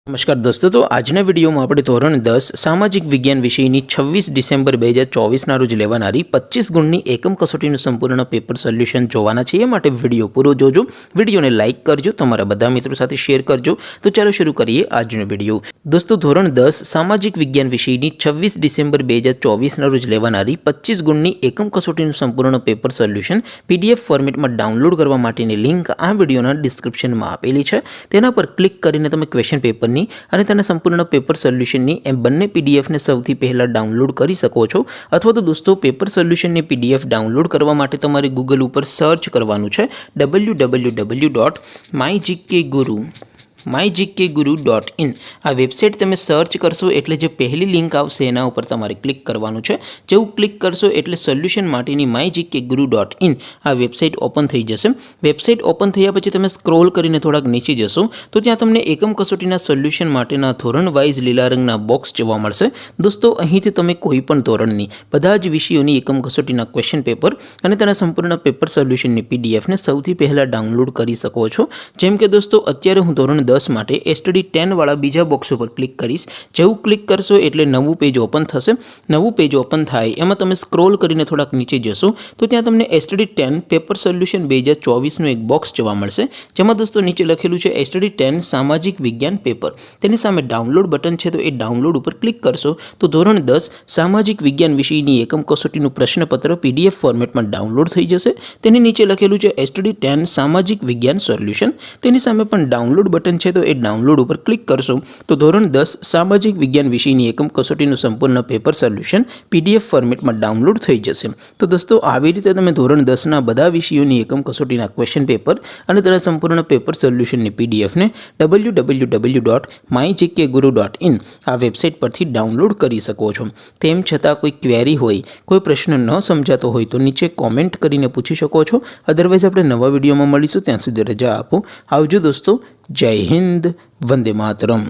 नमस्कार दोस्तों, तो આજના વિડીયોમાં આપણે ધોરણ 10 સામાજિક વિજ્ઞાન વિષયની 26 ડિસેમ્બર 2024ના રોજ લેવાનારી 25 ગુણની એકમ કસોટીનું સંપૂર્ણ પેપર સોલ્યુશન જોવાના છે। એ માટે વિડીયો પૂરો જોજો, વિડીયોને લાઇક કરજો, તમારા બધા મિત્રો સાથે શેર કરજો। તો ચાલો શરૂ કરીએ આજનો વિડીયો। दोस्तों ધોરણ 10 સામાજિક વિજ્ઞાન વિષયની 26 ડિસેમ્બર 2024ના રોજ લેવાનારી 25 ગુણની એકમ કસોટીનું સંપૂર્ણ પેપર સોલ્યુશન પીડીએફ ફોર્મેટમાં ડાઉનલોડ કરવા માટેની લિંક આ વિડીયોના ડિસ્ક્રિપ્શનમાં આપેલી છે। તેના પર ક્લિક કરીને તમે ક્વેશ્ચન પેપર અને તેના સંપૂર્ણ પેપર સોલ્યુશનની એમ બંને પીડીએફને સૌથી પહેલા ડાઉનલોડ કરી શકો છો। અથવા તો દોસ્તો પેપર સોલ્યુશનની પીડીએફ ડાઉનલોડ કરવા માટે તમારે ગૂગલ ઉપર સર્ચ કરવાનું છે www.mygkguru.in। આ વેબસાઇટ તમે સર્ચ કરશો એટલે જે પહેલી લિંક આવશે એના ઉપર તમારે ક્લિક કરવાનું છે। જેવું ક્લિક કરશો એટલે સોલ્યુશન માટેની mygkguru.in આ વેબસાઇટ ઓપન થઈ જશે। વેબસાઇટ ઓપન થયા પછી તમે સ્ક્રોલ કરીને થોડાક નીચે જશો તો ત્યાં તમને એકમ કસોટીના સોલ્યુશન માટેના ધોરણ વાઇઝ લીલા રંગના બોક્સ જોવા મળશે। દોસ્તો અહીંથી તમે કોઈ પણ ધોરણની બધા જ વિષયોની એકમ કસોટીના ક્વેશ્ચન પેપર અને તેના સંપૂર્ણ પેપર સોલ્યુશનની પીડીએફને સૌથી પહેલા ડાઉનલોડ કરી શકો છો। જેમ કે દોસ્તો અત્યારે હું ધોરણ 10 માટે STD 10 વાળા બીજા બોક્સ ઉપર ક્લિક કરીશ। જેવું ક્લિક કરશો એટલે નવું પેજ ઓપન થશે। નવું પેજ ઓપન થાય એમાં તમે સ્ક્રોલ કરીને થોડાક નીચે જશો તો ત્યાં તમને STD 10 પેપર સોલ્યુશન 2024નું એક બોક્સ જોવા મળશે। જેમાં દોસ્તો નીચે લખેલું છે STD 10 સામાજિક વિજ્ઞાન પેપર। તેની સામે ડાઉનલોડ બટન છે, તો એ ડાઉનલોડ ઉપર ક્લિક કરશો તો ધોરણ 10 સામાજિક વિજ્ઞાન વિષયની એકમ કસોટીનું પ્રશ્નપત્ર PDF ફોર્મેટમાં ડાઉનલોડ થઈ જશે। તેની નીચે લખેલું છે STD 10 સામાજિક વિજ્ઞાન સોલ્યુશન। તેની સામે પણ ડાઉનલોડ બટન છે, તો એ ડાઉનલોડ ઉપર ક્લિક કરશો તો ધોરણ 10 સામાજિક વિજ્ઞાન વિષયની એકમ કસોટીનું સંપૂર્ણ પેપર સોલ્યુશન PDF ફોર્મેટમાં ડાઉનલોડ થઈ જશે। તો દોસ્તો આવી રીતે તમે ધોરણ 10ના બધા વિષયોની એકમ કસોટીના ક્વેશ્ચન પેપર અને તેના સંપૂર્ણ પેપર સોલ્યુશનની પીડીએફને www.mygkguru.in આ વેબસાઇટ પરથી ડાઉનલોડ કરી શકો છો। તેમ છતાં કોઈ ક્વેરી હોય, કોઈ પ્રશ્ન ન સમજાતો હોય તો નીચે કોમેન્ટ કરીને પૂછી શકો છો। અધરવાઇઝ આપણે નવા વિડીયોમાં મળીશું, ત્યાં સુધી રજા આપો। આવજો દોસ્તો, જય હિન્દ, વંદે માતરમ।